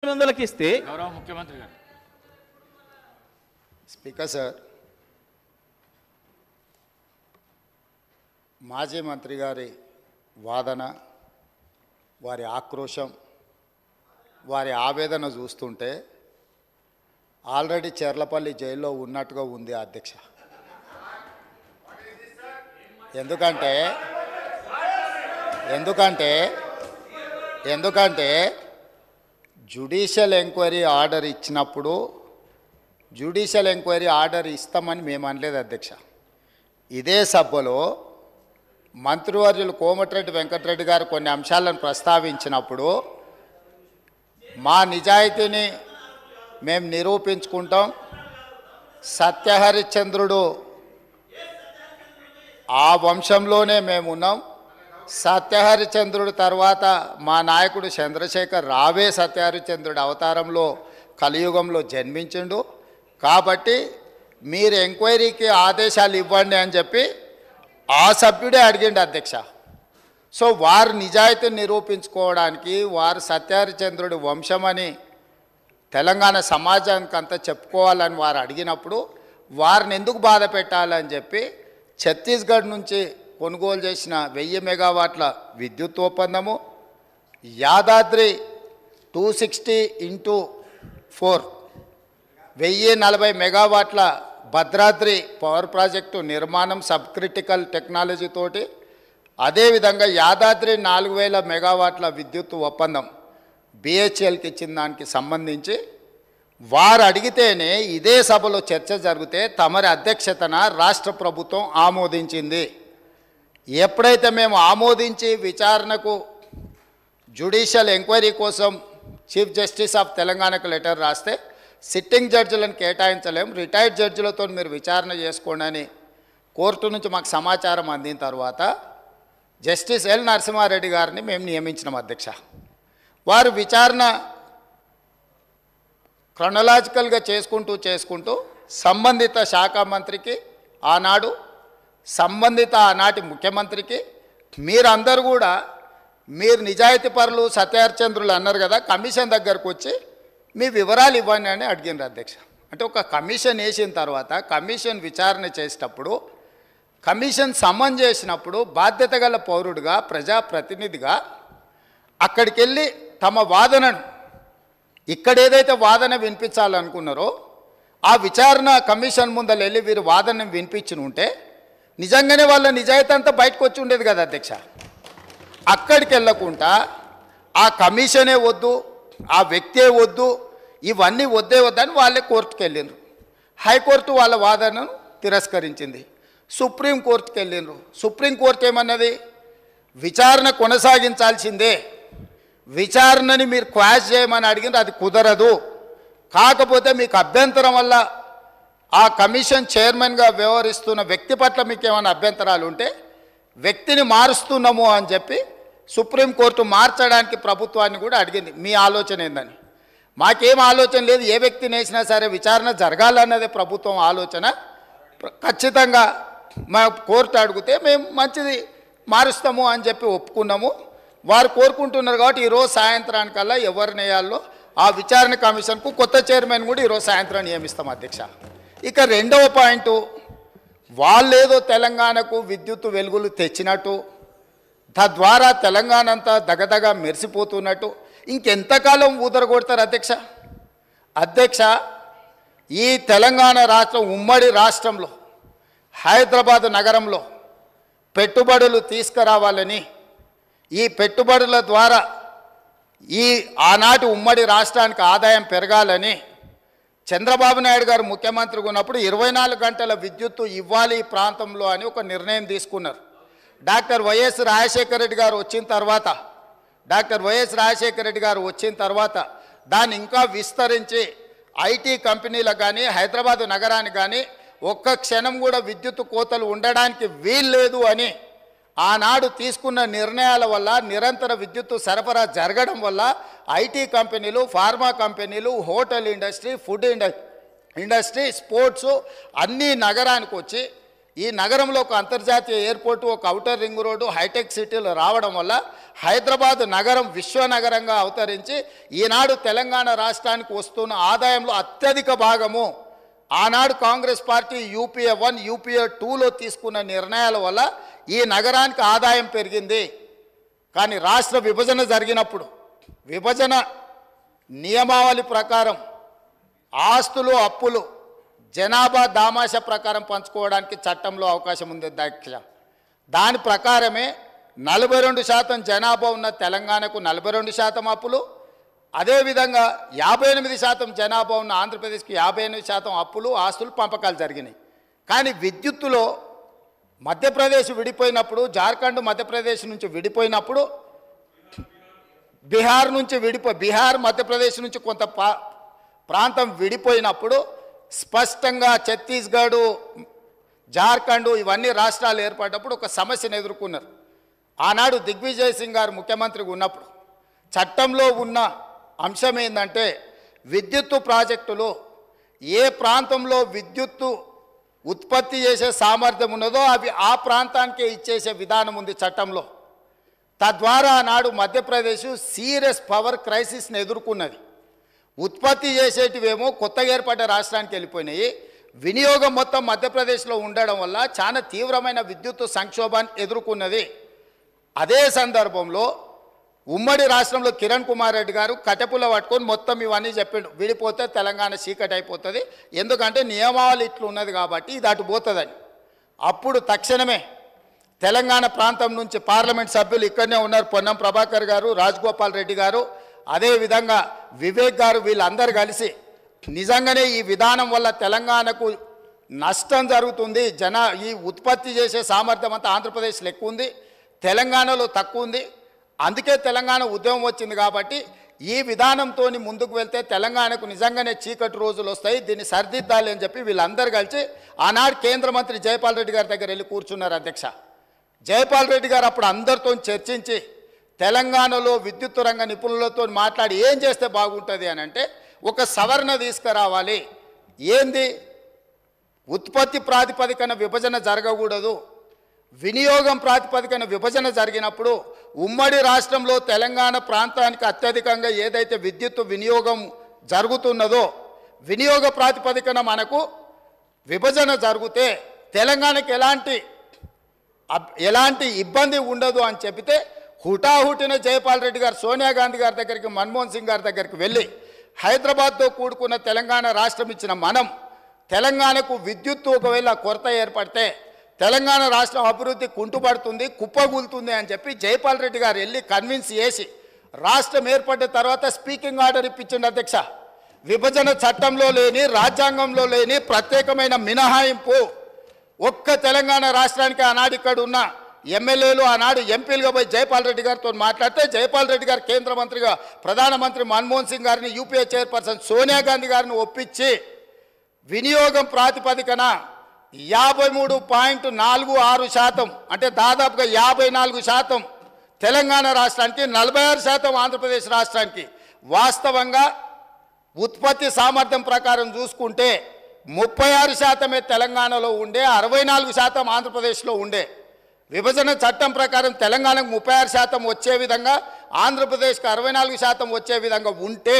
మందులకు ఇస్తే గౌరవ ముఖ్యమంత్రి గారు. స్పీకర్ సార్, మాజీ మంత్రి గారి వాదన, వారి ఆక్రోశం, వారి ఆవేదన చూస్తుంటే ఆల్రెడీ చెర్లపల్లి జైల్లో ఉన్నట్టుగా ఉంది అధ్యక్ష. ఎందుకంటే జ్యుడిషియల్ ఎంక్వైరీ ఆర్డర్ ఇచ్చినప్పుడు జ్యుడిషియల్ ఎంక్వైరీ ఆర్డర్ ఇస్తామని మేము అనలేదు అధ్యక్ష. ఇదే సభలో మంత్రివర్యులు కోమటిరెడ్డి వెంకటరెడ్డి గారు కొన్ని అంశాలను ప్రస్తావించినప్పుడు మా నిజాయితీని మేము నిరూపించుకుంటాం, సత్యహరిశ్చంద్రుడు ఆ వంశంలోనే మేము ఉన్నాం, సత్యహరిశ్చంద్రుడు తర్వాత మా నాయకుడు చంద్రశేఖర్ రావే సత్యహరిశ్చంద్రుడు అవతారంలో కలియుగంలో జన్మించిండు, కాబట్టి మీరు ఎంక్వైరీకి ఆదేశాలు ఇవ్వండి అని చెప్పి ఆ సభ్యుడే అడిగిండు అధ్యక్ష. సో వారు నిజాయితీని నిరూపించుకోవడానికి, వారు సత్యహరిశ్చంద్రుడి వంశమని తెలంగాణ సమాజానికి అంతా చెప్పుకోవాలని వారు అడిగినప్పుడు వారిని ఎందుకు బాధ పెట్టాలని చెప్పి ఛత్తీస్గఢ్ నుంచి కొనుగోలు చేసిన 1000 మెగావాట్ల విద్యుత్ ఒప్పందము, యాదాద్రి 260x4 1040 మెగావాట్ల భద్రాద్రి పవర్ ప్రాజెక్టు నిర్మాణం సబ్ క్రిటికల్ టెక్నాలజీ తోటి, అదేవిధంగా యాదాద్రి 4000 మెగావాట్ల విద్యుత్ ఒప్పందం బిహెచ్ఎల్కి ఇచ్చిన దానికి సంబంధించి వారు అడిగితేనే ఇదే సభలో చర్చ జరిగితే తమరి అధ్యక్షతన రాష్ట్ర ప్రభుత్వం ఆమోదించింది. ఎప్పుడైతే మేము ఆమోదించి విచారణకు జ్యుడిషియల్ ఎంక్వైరీ కోసం చీఫ్ జస్టిస్ ఆఫ్ తెలంగాణకు లెటర్ రాస్తే సిట్టింగ్ జడ్జిలను కేటాయించలేం, రిటైర్డ్ జడ్జిలతో మీరు విచారణ చేసుకోండి అని కోర్టు నుంచి మాకు సమాచారం అందిన తర్వాత జస్టిస్ ఎల్ నరసింహారెడ్డి గారిని మేము నియమించినాం అధ్యక్ష. వారు విచారణ క్రొనలాజికల్గా చేసుకుంటూ సంబంధిత శాఖ మంత్రికి ఆనాడు, సంబంధిత ఆనాటి ముఖ్యమంత్రికి మీరందరూ కూడా మీరు నిజాయితీ పరులు సత్యహరిశ్చంద్రులు అన్నారు కదా, కమిషన్ దగ్గరకు వచ్చి మీ వివరాలు ఇవ్వండి అని అడిగినారు అధ్యక్ష. అంటే ఒక కమిషన్ వేసిన తర్వాత కమిషన్ విచారణ చేసేటప్పుడు, కమిషన్ సమన్ చేసినప్పుడు బాధ్యత గల పౌరుడిగా, ప్రజాప్రతినిధిగా అక్కడికి వెళ్ళి తమ వాదనను, ఇక్కడ ఏదైతే వాదన వినిపించాలనుకున్నారో ఆ విచారణ కమిషన్ ముందర వెళ్ళి వీరు వాదన వినిపించి ఉంటే నిజంగానే వాళ్ళ నిజాయితీ అంతా బయటకు వచ్చి ఉండేది కదా అధ్యక్ష. అక్కడికి వెళ్ళకుండా ఆ కమిషనే వద్దు, ఆ వ్యక్తే వద్దు, ఇవన్నీ వద్దని వాళ్ళే కోర్టుకు వెళ్ళిండ్రు. హైకోర్టు వాళ్ళ వాదనను తిరస్కరించింది. సుప్రీంకోర్టుకు వెళ్ళిండ్రు. సుప్రీంకోర్టు ఏమన్నది, విచారణ కొనసాగించాల్సిందే, విచారణని మీరు క్వాష్ చేయమని అడిగింది, అది కుదరదు, కాకపోతే మీకు అభ్యంతరం వల్ల ఆ కమిషన్ చైర్మన్గా వ్యవహరిస్తున్న వ్యక్తి పట్ల మీకు ఏమైనా అభ్యంతరాలు ఉంటే వ్యక్తిని మారుస్తున్నాము అని చెప్పి సుప్రీంకోర్టు మార్చడానికి ప్రభుత్వాన్ని కూడా అడిగింది. మీ ఆలోచన ఏందని? మాకేం ఆలోచన లేదు, ఏ వ్యక్తిని వేసినా సరే విచారణ జరగాలన్నదే ప్రభుత్వం ఆలోచన. ఖచ్చితంగా మా కోర్టు అడిగితే మేము మంచిది మారుస్తాము అని చెప్పి ఒప్పుకున్నాము. వారు కోరుకుంటున్నారు కాబట్టి ఈరోజు సాయంత్రానికల్లా ఎవరిని వేయాలో ఆ విచారణ కమిషన్కు కొత్త చైర్మన్ కూడా ఈరోజు సాయంత్రం నియమిస్తాం అధ్యక్ష. ఇక రెండవ పాయింట్, వాళ్ళేదో తెలంగాణకు విద్యుత్ వెలుగులు తెచ్చినట్టు, తద్వారా తెలంగాణ అంతా దగదగ మెరిసిపోతున్నట్టు ఇంకెంతకాలం ఊదరగొడతారు అధ్యక్ష. ఈ తెలంగాణ రాష్ట్రం, ఉమ్మడి రాష్ట్రంలో హైదరాబాద్ నగరంలో పెట్టుబడులు తీసుకురావాలని, ఈ పెట్టుబడుల ద్వారా ఈ ఆనాటి ఉమ్మడి రాష్ట్రానికి ఆదాయం పెరగాలని చంద్రబాబు నాయుడు గారు ముఖ్యమంత్రిగా ఉన్నప్పుడు 24 గంటల విద్యుత్తు ఇవ్వాలి ఈ ప్రాంతంలో అని ఒక నిర్ణయం తీసుకున్నారు. డాక్టర్ వైఎస్ రాజశేఖర రెడ్డి గారు వచ్చిన తర్వాత దాన్ని ఇంకా విస్తరించి ఐటీ కంపెనీలకు కానీ హైదరాబాదు నగరానికి కానీ ఒక్క క్షణం కూడా విద్యుత్ కోతలు ఉండడానికి వీల్లేదు అని ఆనాడు తీసుకున్న నిర్ణయాల వల్ల నిరంతర విద్యుత్తు సరఫరా జరగడం వల్ల ఐటీ కంపెనీలు, ఫార్మా కంపెనీలు, hotel industry, food industry, sports అన్నీ నగరానికి వచ్చి ఈ నగరంలో ఒక అంతర్జాతీయ ఎయిర్పోర్టు, ఒక ఔటర్ రింగ్ రోడ్డు, హైటెక్ సిటీలు రావడం వల్ల హైదరాబాద్ నగరం విశ్వనగరంగా అవతరించి ఈనాడు తెలంగాణ రాష్ట్రానికి వస్తున్న ఆదాయంలో అత్యధిక భాగము ఆనాడు కాంగ్రెస్ పార్టీ యూపీఏ 1 యూపీఏ 2లో తీసుకున్న నిర్ణయాల వల్ల ఈ నగరానికి ఆదాయం పెరిగింది. కానీ రాష్ట్ర విభజన జరిగినప్పుడు విభజన నియమావళి ప్రకారం ఆస్తులు అప్పులు జనాభా దామాష ప్రకారం పంచుకోవడానికి చట్టంలో అవకాశం ఉంది అధ్యక్ష. దాని ప్రకారమే 42% జనాభా ఉన్న తెలంగాణకు 42% అప్పులు, అదేవిధంగా 58% జనాభా ఉన్న ఆంధ్రప్రదేశ్కి 58% అప్పులు ఆస్తులు పంపకాలు జరిగినాయి. కానీ విద్యుత్తులో మధ్యప్రదేశ్ విడిపోయినప్పుడు, జార్ఖండ్ మధ్యప్రదేశ్ నుంచి విడిపోయినప్పుడు, బీహార్ మధ్యప్రదేశ్ నుంచి కొంత ప్రాంతం విడిపోయినప్పుడు స్పష్టంగా ఛత్తీస్గఢ్, జార్ఖండ్ ఇవన్నీ రాష్ట్రాలు ఏర్పడినప్పుడు ఒక సమస్యను ఎదుర్కొన్నారు. ఆనాడు దిగ్విజయ్ సింగ్ గారు ముఖ్యమంత్రిగా ఉన్నప్పుడు చట్టంలో ఉన్న అంశం ఏంటంటే విద్యుత్తు ప్రాజెక్టులు ఏ ప్రాంతంలో విద్యుత్తు ఉత్పత్తి చేసే సామర్థ్యం ఉన్నదో అవి ఆ ప్రాంతానికే ఇచ్చేసే విధానం ఉంది చట్టంలో. తద్వారా ఆనాడు మధ్యప్రదేశ్ సీరియస్ పవర్ క్రైసిస్ని ఎదుర్కొన్నది. ఉత్పత్తి చేసేటివేమో కొత్తగా ఏర్పడ్డ రాష్ట్రానికి వెళ్ళిపోయినాయి. వినియోగం మొత్తం మధ్యప్రదేశ్లో ఉండడం వల్ల చాలా తీవ్రమైన విద్యుత్ సంక్షోభాన్ని ఎదుర్కొన్నది. అదే సందర్భంలో ఉమ్మడి రాష్ట్రంలో కిరణ్ కుమార్ రెడ్డి గారు కటెపుల పట్టుకొని మొత్తం ఇవన్నీ చెప్పిండు, విడిపోతే తెలంగాణ చీకటి అయిపోతుంది, ఎందుకంటే నియమావళి ఇట్లు ఉన్నది కాబట్టి ఇది అటు పోతుందని. అప్పుడు తక్షణమే తెలంగాణ ప్రాంతం నుంచి పార్లమెంట్ సభ్యులు ఇక్కడనే ఉన్నారు, పొన్నం ప్రభాకర్ గారు, రాజగోపాల్ రెడ్డి గారు, అదేవిధంగా వివేక్ గారు, వీళ్ళందరూ కలిసి నిజంగానే ఈ విధానం వల్ల తెలంగాణకు నష్టం జరుగుతుంది, ఈ ఉత్పత్తి చేసే సామర్థ్యం అంతా ఆంధ్రప్రదేశ్లో ఎక్కువ ఉంది, తెలంగాణలో తక్కువ ఉంది, అందుకే తెలంగాణ ఉద్యమం వచ్చింది కాబట్టి ఈ విధానంతో ముందుకు వెళ్తే తెలంగాణకు నిజంగానే చీకటి రోజులు వస్తాయి, దీన్ని సరిదిద్దాలి అని చెప్పి వీళ్ళందరూ కలిసి ఆనాడు కేంద్ర మంత్రి జైపాల్ రెడ్డి గారి దగ్గర వెళ్ళి కూర్చున్నారు అధ్యక్ష. జైపాల్ రెడ్డి గారు అప్పుడు అందరితో చర్చించి తెలంగాణలో విద్యుత్ రంగ నిపుణులతో మాట్లాడి ఏం చేస్తే బాగుంటుంది అని అంటే ఒక సవరణ తీసుకురావాలి. ఏంది? ఉత్పత్తి ప్రాతిపదికన విభజన జరగకూడదు, వినియోగం ప్రాతిపదికన విభజన జరిగినప్పుడు ఉమ్మడి రాష్ట్రంలో తెలంగాణ ప్రాంతానికి అత్యధికంగా ఏదైతే విద్యుత్ వినియోగం జరుగుతున్నదో వినియోగ ప్రాతిపదికన మనకు విభజన జరిగితే తెలంగాణకి ఎలాంటి ఇబ్బంది ఉండదు అని చెబితే హుటాహుటిన జైపాల్ రెడ్డి గారు సోనియా గాంధీ గారి దగ్గరికి, మన్మోహన్ సింగ్ గారి దగ్గరికి వెళ్ళి హైదరాబాద్తో కూడుకున్న తెలంగాణ రాష్ట్రం ఇచ్చిన మనం తెలంగాణకు విద్యుత్తు ఒకవేళ కొరత ఏర్పడితే తెలంగాణ రాష్ట్రం అభివృద్ధి కుంటుపడుతుంది, కుప్పగూలుతుంది అని చెప్పి జైపాల్ రెడ్డి గారు వెళ్ళి కన్విన్స్ చేసి రాష్ట్రం ఏర్పడిన తర్వాత స్పీకింగ్ ఆర్డర్ ఇప్పించండి అధ్యక్ష. విభజన చట్టంలో లేని, రాజ్యాంగంలో లేని ప్రత్యేకమైన మినహాయింపు ఒక్క తెలంగాణ రాష్ట్రానికి ఆనాడు ఇక్కడ ఉన్న ఎమ్మెల్యేలు ఆనాడు ఎంపీలుగా పోయి జైపాల్ రెడ్డి గారితో మాట్లాడితే జైపాల్ రెడ్డి గారు కేంద్ర మంత్రిగా ప్రధానమంత్రి మన్మోహన్ సింగ్ గారిని, యూపీఏ చైర్పర్సన్ సోనియా గాంధీ గారిని ఒప్పించి వినియోగం ప్రాతిపదికన 53.46% అంటే దాదాపుగా 54% తెలంగాణ రాష్ట్రానికి, 46% ఆంధ్రప్రదేశ్ రాష్ట్రానికి. వాస్తవంగా ఉత్పత్తి సామర్థ్యం ప్రకారం చూసుకుంటే 36% తెలంగాణలో ఉండే, 64% ఆంధ్రప్రదేశ్లో ఉండే. విభజన చట్టం ప్రకారం తెలంగాణకు 36% వచ్చే విధంగా, ఆంధ్రప్రదేశ్కి 64% వచ్చే విధంగా ఉంటే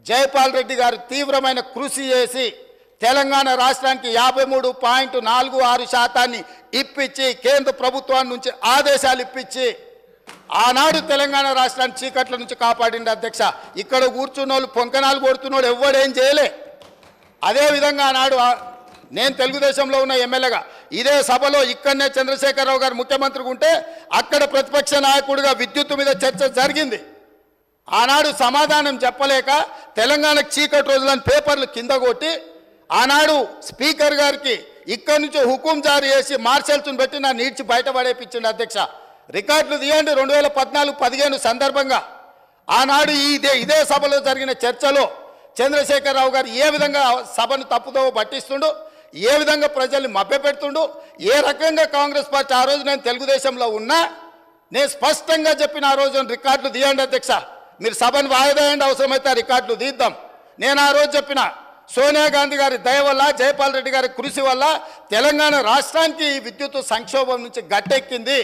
జైపాల్ రెడ్డి గారు తీవ్రమైన కృషి చేసి తెలంగాణ రాష్ట్రానికి 53.46% ఇప్పించి కేంద్ర ప్రభుత్వం నుంచి ఆదేశాలు ఇప్పించి ఆనాడు తెలంగాణ రాష్ట్రాన్ని చీకట్ల నుంచి కాపాడింది అధ్యక్ష. ఇక్కడ కూర్చున్న వాళ్ళు పొంకనాలు కొడుతున్నోడు ఎవడేం చేయలే. అదేవిధంగా ఆనాడు నేను తెలుగుదేశంలో ఉన్న ఎమ్మెల్యేగా ఇదే సభలో ఇక్కడనే చంద్రశేఖరరావు గారు ముఖ్యమంత్రిగా ఉంటే అక్కడ ప్రతిపక్ష నాయకుడిగా విద్యుత్తు మీద చర్చ జరిగింది. ఆనాడు సమాధానం చెప్పలేక తెలంగాణకు చీకటి రోజులని పేపర్లు కింద కొట్టి ఆనాడు స్పీకర్ గారికి ఇక్కడి నుంచి హుకుం జారీ చేసి మార్షల్స్ను పెట్టి నా నీడ్చి బయటపడేపించింది అధ్యక్ష. రికార్డులు తీయండి. 2014-15 సందర్భంగా ఆనాడు ఇదే సభలో జరిగిన చర్చలో చంద్రశేఖరరావు గారు ఏ విధంగా సభను తప్పుదో పట్టిస్తుండు, ఏ విధంగా ప్రజల్ని మభ్యపెడుతుండు, ఏ రకంగా కాంగ్రెస్ పార్టీ ఆ రోజు నేను తెలుగుదేశంలో ఉన్నా నేను స్పష్టంగా చెప్పిన ఆ రోజు రికార్డులు తీయండి అధ్యక్ష, మీరు సభను వాయిదా వేయండి, అవసరమైతే రికార్డులు తీద్దాం. నేను ఆ రోజు చెప్పిన సోనియా గాంధీ గారి దయ వల్ల, జయపాల్ రెడ్డి గారి కృషి వల్ల తెలంగాణ రాష్ట్రానికి ఈ విద్యుత్ సంక్షోభం నుంచి గట్టెక్కింది.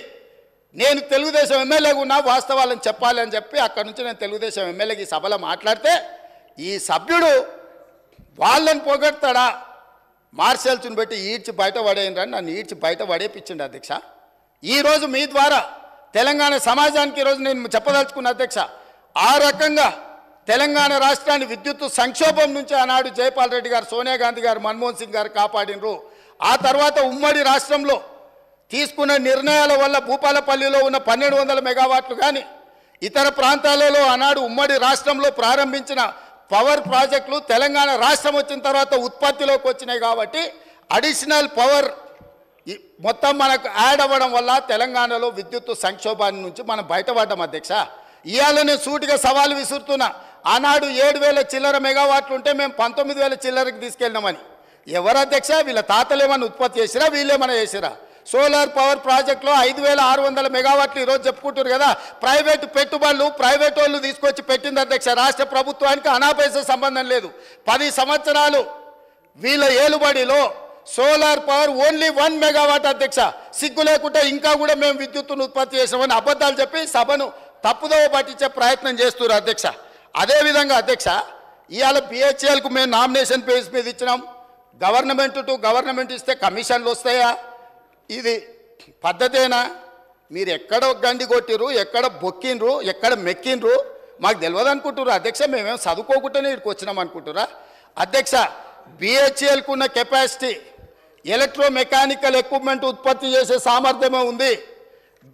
నేను తెలుగుదేశం ఎమ్మెల్యేగా ఉన్నా వాస్తవాలను చెప్పాలి అని చెప్పి అక్కడి నుంచి నేను తెలుగుదేశం ఎమ్మెల్యేకి సభలో మాట్లాడితే ఈ సభ్యుడు వాళ్ళని పొగడతాడా, మార్షల్స్ని పెట్టి ఈడ్చి బయట పడేయండి, నన్ను ఈడ్చి బయట పడేపించిండు అధ్యక్ష. ఈరోజు మీ ద్వారా తెలంగాణ సమాజానికి ఈరోజు నేను చెప్పదలుచుకున్న అధ్యక్ష, ఆ రకంగా తెలంగాణ రాష్ట్రాన్ని విద్యుత్ సంక్షోభం నుంచి ఆనాడు జయపాల్ రెడ్డి గారు, సోనియా గాంధీ గారు, మన్మోహన్ సింగ్ గారు కాపాడినరు. ఆ తర్వాత ఉమ్మడి రాష్ట్రంలో తీసుకున్న నిర్ణయాల వల్ల భూపాలపల్లిలో ఉన్న 1200 మెగావాట్లు కానీ ఇతర ప్రాంతాలలో ఆనాడు ఉమ్మడి రాష్ట్రంలో ప్రారంభించిన పవర్ ప్రాజెక్టులు తెలంగాణ రాష్ట్రం వచ్చిన తర్వాత ఉత్పత్తిలోకి వచ్చినాయి. కాబట్టి అడిషనల్ పవర్ మొత్తం మనకు యాడ్ అవ్వడం వల్ల తెలంగాణలో విద్యుత్ సంక్షోభాన్ని నుంచి మనం బయటపడ్డాం అధ్యక్ష. ఇవాళ నేను సూటిగా సవాలు విసురుతున్నా. ఆనాడు 7000 చిల్లర మెగావాట్లు ఉంటే మేము 19,000 చిల్లరకి తీసుకెళ్ళినామని. ఎవరు అధ్యక్ష? వీళ్ళ తాతలు ఏమన్నా ఉత్పత్తి చేసిరా, వీళ్ళేమన్నా చేసిరా? సోలార్ పవర్ ప్రాజెక్టులో 5,600 మెగావాట్లు ఈరోజు చెప్పుకుంటారు కదా. ప్రైవేటు పెట్టుబడులు ప్రైవేట్ వాళ్ళు తీసుకొచ్చి పెట్టింది అధ్యక్ష. రాష్ట్ర ప్రభుత్వానికి అనాపైసా సంబంధం లేదు. 10 సంవత్సరాలు వీళ్ళ ఏలుబడిలో సోలార్ పవర్ ఓన్లీ 1 మెగావాట్ అధ్యక్ష. సిగ్గు లేకుంటే ఇంకా కూడా మేము విద్యుత్తును ఉత్పత్తి చేసామని అబద్ధాలు చెప్పి సభను తప్పుదోవ పట్టించే ప్రయత్నం చేస్తున్నారు అధ్యక్ష. అదేవిధంగా అధ్యక్ష, ఇవాళ బిహెచ్ఎల్కు మేము నామినేషన్ పేజ్ మీద ఇచ్చినాం. గవర్నమెంట్ టు గవర్నమెంట్ ఇస్తే కమిషన్లు వస్తాయా? ఇది పద్ధతేనా? మీరు ఎక్కడ గండి కొట్టిరు, ఎక్కడ బొక్కిండ్రు, ఎక్కడ మెక్కిండ్రు మాకు తెలియదు అనుకుంటున్నారు అధ్యక్ష. మేమేం చదువుకోకుండానే ఇక్కడికి వచ్చినాం అనుకుంటురా అధ్యక్ష? బిహెచ్ఎల్కు ఉన్న కెపాసిటీ, ఎలక్ట్రో మెకానికల్ ఎక్విప్మెంట్ ఉత్పత్తి చేసే సామర్థ్యమే ఉంది.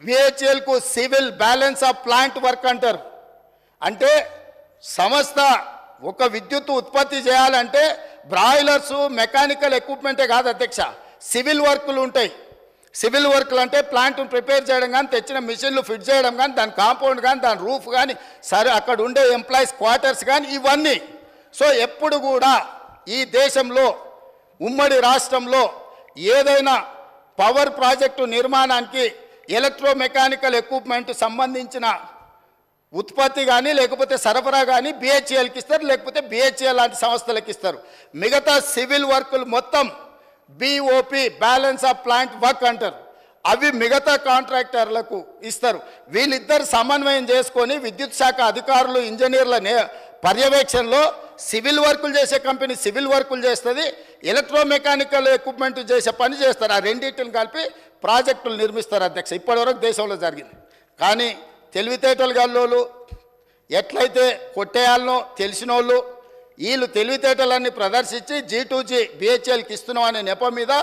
బిహెచ్ఎల్కు civil balance of plant work అంటారు. అంటే సంస్థ ఒక విద్యుత్ ఉత్పత్తి చేయాలంటే బ్రాయిలర్సు మెకానికల్ ఎక్విప్మెంటే కాదు అధ్యక్ష, సివిల్ వర్కులు ఉంటాయి. సివిల్ వర్క్లు అంటే ప్లాంట్ను ప్రిపేర్ చేయడం కానీ, తెచ్చిన మిషన్లు ఫిట్ చేయడం కానీ, దాని కాంపౌండ్ కానీ, దాని రూఫ్ కానీ, సరే అక్కడ ఉండే ఎంప్లాయీస్ క్వార్టర్స్ కానీ, ఇవన్నీ. సో ఎప్పుడు కూడా ఈ దేశంలో ఉమ్మడి రాష్ట్రంలో ఏదైనా పవర్ ప్రాజెక్టు నిర్మాణానికి ఎలక్ట్రో మెకానికల్ ఎక్విప్మెంట్ సంబంధించిన ఉత్పత్తి కానీ లేకపోతే సరఫరా కానీ బిహెచ్ఎల్కి ఇస్తారు, లేకపోతే బిహెచ్ఎల్ లాంటి సంస్థలకు ఇస్తారు. మిగతా సివిల్ వర్కులు మొత్తం BOP balance of plant work అంటారు. అవి మిగతా కాంట్రాక్టర్లకు ఇస్తారు. వీళ్ళిద్దరు సమన్వయం చేసుకొని విద్యుత్ శాఖ అధికారులు, ఇంజనీర్ల పర్యవేక్షణలో సివిల్ వర్కులు చేసే కంపెనీ సివిల్ వర్కులు చేస్తుంది, ఎలక్ట్రో మెకానికల్ ఎక్విప్మెంట్ చేసే పని చేస్తారు. ఆ రెండింటిని కలిపి ప్రాజెక్టులు నిర్మిస్తారు అధ్యక్ష. ఇప్పటివరకు దేశంలో జరిగింది. కానీ తెలివితేటలు గల్లోళ్ళు ఎట్లయితే కొట్టేయాలనో తెలిసిన వాళ్ళు వీళ్ళు తెలివితేటలన్నీ ప్రదర్శించి G2G బిహెచ్ఎల్కి ఇస్తున్నాం అనే నెపం మీద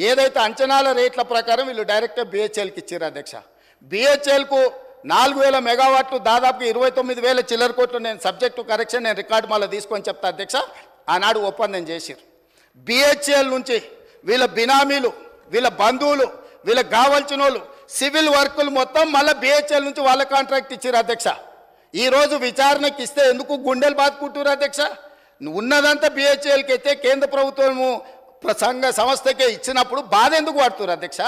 ఏదైతే అంచనాల రేట్ల ప్రకారం వీళ్ళు డైరెక్ట్గా బిహెచ్ఎల్కి ఇచ్చారు అధ్యక్ష. బిహెచ్ఎల్కు 4,000 మెగావాట్లు దాదాపు 29,000 చిల్లర కోట్లు. నేను సబ్జెక్టు కరెక్షన్ నేను రికార్డు మళ్ళీ తీసుకొని చెప్తా అధ్యక్ష. ఆనాడు ఒప్పందం చేశారు. బిహెచ్ఎల్ నుంచి వీళ్ళ బినామీలు, వీళ్ళ బంధువులు, వీళ్ళకి కావాల్సిన వాళ్ళు సివిల్ వర్కులు మొత్తం మళ్ళీ బిహెచ్ఎల్ నుంచి వాళ్ళ కాంట్రాక్ట్ ఇచ్చారు అధ్యక్ష. ఈరోజు విచారణకి ఇస్తే ఎందుకు గుండెలు బాదుకుంటారు అధ్యక్ష? ఉన్నదంతా బిహెచ్ఎల్కి అయితే కేంద్ర ప్రభుత్వము సంస్థకే ఇచ్చినప్పుడు బాధ ఎందుకు పడుతున్నారు అధ్యక్ష?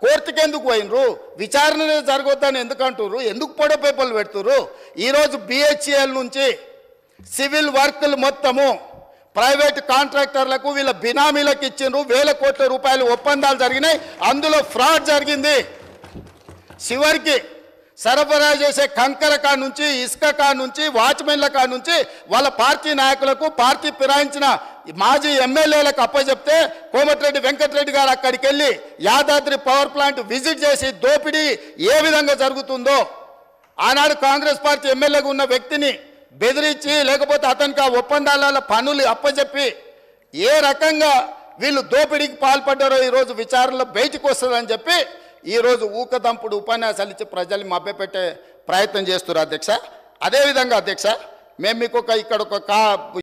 కోర్టుకి ఎందుకు పోయినరు? విచారణ జరగొద్దని ఎందుకు అంటున్నారు? ఎందుకు పొడ పేపర్లు పెడుతున్నారు? ఈరోజు బిహెచ్ఎల్ నుంచి సివిల్ వర్కులు మొత్తము ప్రైవేట్ కాంట్రాక్టర్లకు వీళ్ళ బినామీలకు ఇచ్చిండ్రు. 1,000 కోట్ల రూపాయలు ఒప్పందాలు జరిగినాయి. అందులో ఫ్రాడ్ జరిగింది. చివరికి సరఫరా చేసే కంకర కా నుంచి, ఇసుక కా నుంచి, వాచ్మెన్ల కా నుంచి వాళ్ళ పార్టీ నాయకులకు, పార్టీ ఫిరాయించిన మాజీ ఎమ్మెల్యేలకు అప్పచెప్తే కోమటిరెడ్డి వెంకటరెడ్డి గారు అక్కడికి వెళ్ళి యాదాద్రి పవర్ ప్లాంట్ విజిట్ చేసి దోపిడీ ఏ విధంగా జరుగుతుందో ఆనాడు కాంగ్రెస్ పార్టీ ఎమ్మెల్యేగా ఉన్న వ్యక్తిని బెదిరించి లేకపోతే అతనికి ఆ ఒప్పందాల పనులు అప్పచెప్పి ఏ రకంగా వీళ్ళు దోపిడీకి పాల్పడ్డారో ఈరోజు విచారణలో బయటకు వస్తుందని చెప్పి ఈరోజు ఊకదంపుడు ఉపన్యాసాలు ఇచ్చి ప్రజల్ని మభ్యపెట్టే ప్రయత్నం చేస్తున్నారు అధ్యక్ష. అదేవిధంగా అధ్యక్ష, మేము మీకు ఇక్కడ ఒక